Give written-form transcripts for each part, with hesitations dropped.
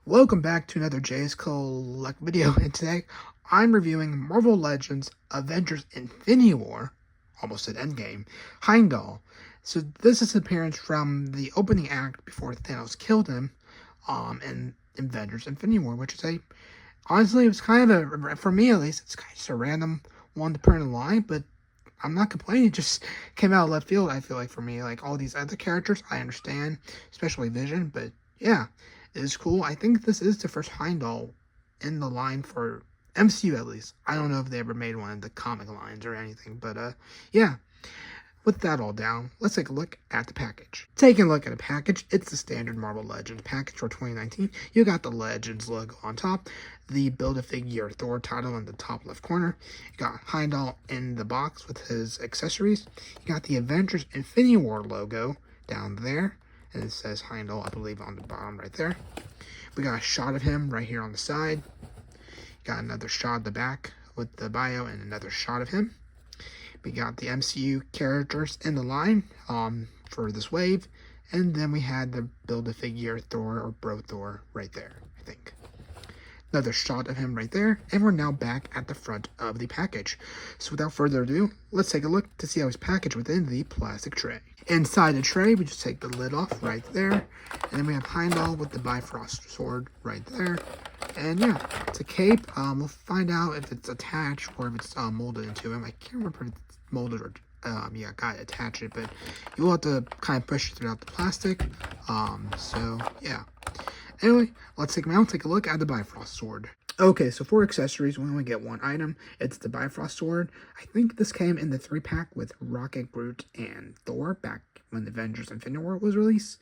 Welcome back to another Jay's Collect video, and today I'm reviewing Marvel Legends Avengers Infinity War, almost said Endgame, Heimdall. So this is an appearance from the opening act before Thanos killed him in Avengers Infinity War, which is honestly, it was kind of for me at least, it's kind of just a random one to put in a line, but I'm not complaining. It just came out of left field, I feel like, for me. Like, all these other characters, I understand, especially Vision, but yeah, it is cool. I think this is the first Heimdall in the line for MCU, at least. I don't know if they ever made one in the comic lines or anything, but yeah. With that all down, let's take a look at the package. Taking a look at a package, it's the standard Marvel Legends package for 2019. You got the Legends logo on top, the Build-A-Figure Thor title in the top left corner. You got Heimdall in the box with his accessories. You got the Avengers Infinity War logo down there, and it says Heimdall, I believe, on the bottom right there. We got a shot of him right here on the side. Got another shot of the back with the bio and another shot of him. We got the MCU characters in the line for this wave, and then we had the Build-A-Figure Thor or Bro Thor right there, I think. Another shot of him right there, and we're now back at the front of the package. So without further ado, let's take a look to see how he's packaged within the plastic tray. Inside the tray, we just take the lid off right there, and then we have Heimdall with the Bifrost sword right there. And yeah, it's a cape. We'll find out if it's attached or if it's molded into him. I can't remember if it's molded or yeah, gotta attach it, but you will have to kind of push it throughout the plastic. So yeah. Anyway, let's take him out and take a look at the Bifrost sword. Okay, so for accessories, we only get one item. It's the Bifrost sword. I think this came in the 3-pack with Rocket, Groot, and Thor back when the Avengers Infinity War was released.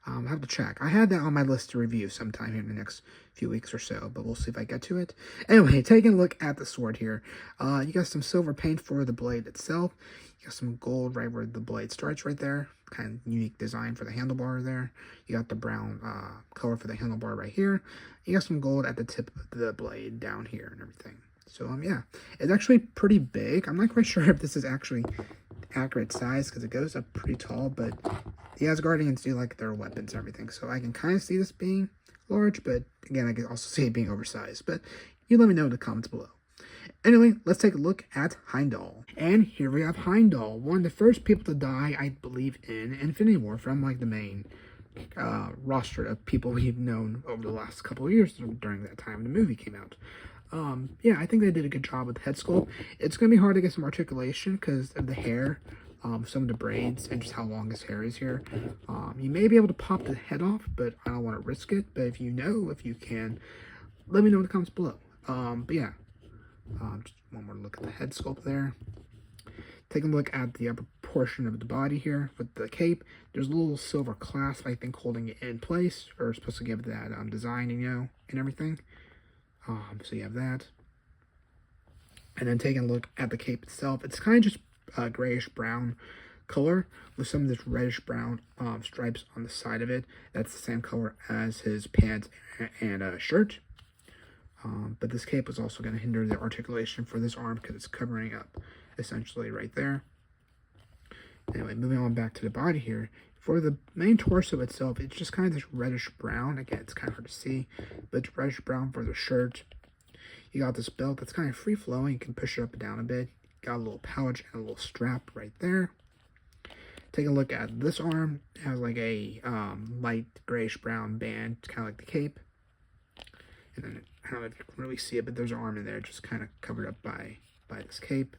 I'll have to check. I had that on my list to review sometime here in the next few weeks or so, but we'll see if I get to it. Anyway, taking a look at the sword here. You got some silver paint for the blade itself. You got some gold right where the blade starts right there. Kind of unique design for the handlebar there. You got the brown color for the handlebar right here. You got some gold at the tip of the blade down here and everything. So, yeah. It's actually pretty big. I'm not quite sure if this is actually accurate size because it goes up pretty tall, but the Asgardians do like their weapons and everything, so I can kind of see this being large, but again, I can also see it being oversized. But you let me know in the comments below. Anyway, let's take a look at Heimdall. And here we have Heimdall, one of the first people to die, I believe, in Infinity War from like the main roster of people we've known over the last couple of years during that time the movie came out. Yeah, I think they did a good job with the head sculpt. It's going to be hard to get some articulation because of the hair, some of the braids, and just how long his hair is here. You may be able to pop the head off, but I don't want to risk it. But if you know, if you can, let me know in the comments below. But yeah, just one more look at the head sculpt there. Take a look at the upper portion of the body here with the cape. There's a little silver clasp, I think, holding it in place, or supposed to give that design, you know, and everything. So you have that. And then taking a look at the cape itself, it's kind of just a grayish brown color with some of this reddish brown stripes on the side of it. That's the same color as his pants and shirt. But this cape is also going to hinder the articulation for this arm because it's covering up essentially right there. Anyway, moving on back to the body here. For the main torso itself, it's just kind of this reddish brown. Again, it's kind of hard to see, but it's reddish brown for the shirt. You got this belt that's kind of free-flowing. You can push it up and down a bit. Got a little pouch and a little strap right there. Take a look at this arm. It has like a light grayish-brown band, kind of like the cape. And then, I don't know if you can really see it, but there's an arm in there just kind of covered up by this cape.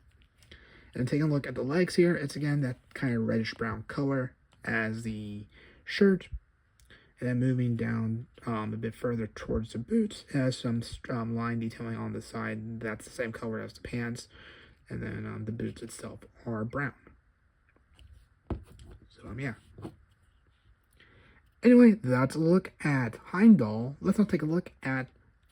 And taking a look at the legs here, it's again that kind of reddish-brown color as the shirt. And then moving down a bit further towards the boots, it has some line detailing on the side. That's the same color as the pants. And then the boots itself are brown. So, yeah. Anyway, that's a look at Heimdall. Let's now take a look at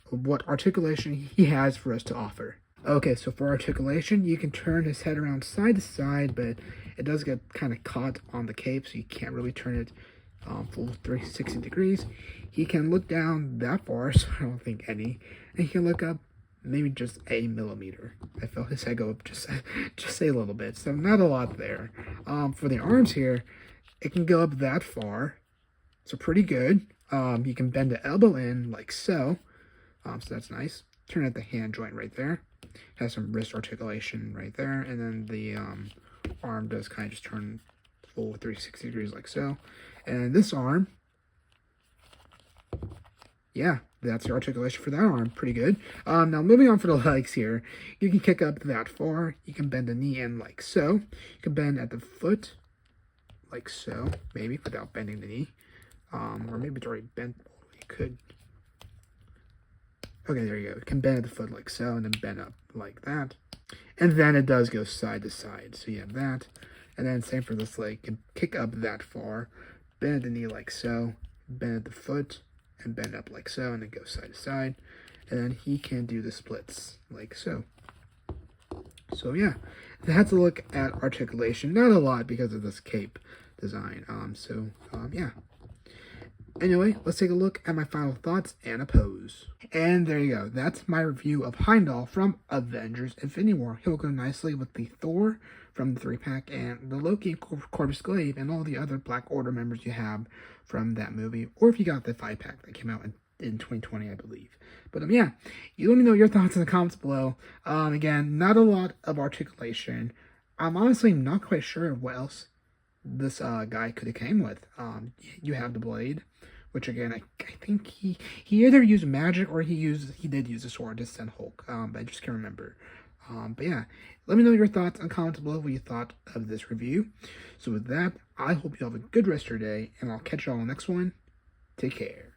what articulation he has for us to offer. Okay, so for articulation, you can turn his head around side to side, but it does get kind of caught on the cape, so you can't really turn it full 360 degrees. He can look down that far, so I don't think any, and he can look up maybe just a millimeter. I felt his head go up just a little bit, so not a lot there. For the arms here, it can go up that far, so pretty good. You can bend the elbow in like so. So that's nice. Turn at the hand joint right there. Has some wrist articulation right there, and then the arm does kind of just turn full 360 degrees like so. And this arm, yeah, that's the articulation for that arm. Pretty good. Now moving on for the legs here, you can kick up that far. You can bend the knee in like so. You can bend at the foot like so, maybe without bending the knee. Or maybe it's already bent. You could. Okay, there you go. You can bend at the foot like so, and then bend up like that. And then it does go side to side. So you have that. And then same for this leg. You can kick up that far, bend at the knee like so, bend at the foot, and bend up like so, and then go side to side. And then he can do the splits like so. So yeah, that's a look at articulation. Not a lot because of this cape design. Yeah. Anyway, let's take a look at my final thoughts and a pose. And there you go. That's my review of Heimdall from Avengers Infinity War. He'll go nicely with the Thor from the 3-pack and the Loki, Corvus Glaive, and all the other Black Order members you have from that movie. Or if you got the 5-pack that came out in 2020, I believe. But yeah, you let me know your thoughts in the comments below. Again, not a lot of articulation. I'm honestly not quite sure what else this guy could have came with. You have the blade, which again I think he either used magic or he did use a sword to send Hulk. But I just can't remember. But yeah, let me know your thoughts and comments below what you thought of this review. So with that, I hope you have a good rest of your day, and I'll catch you all on the next one. Take care.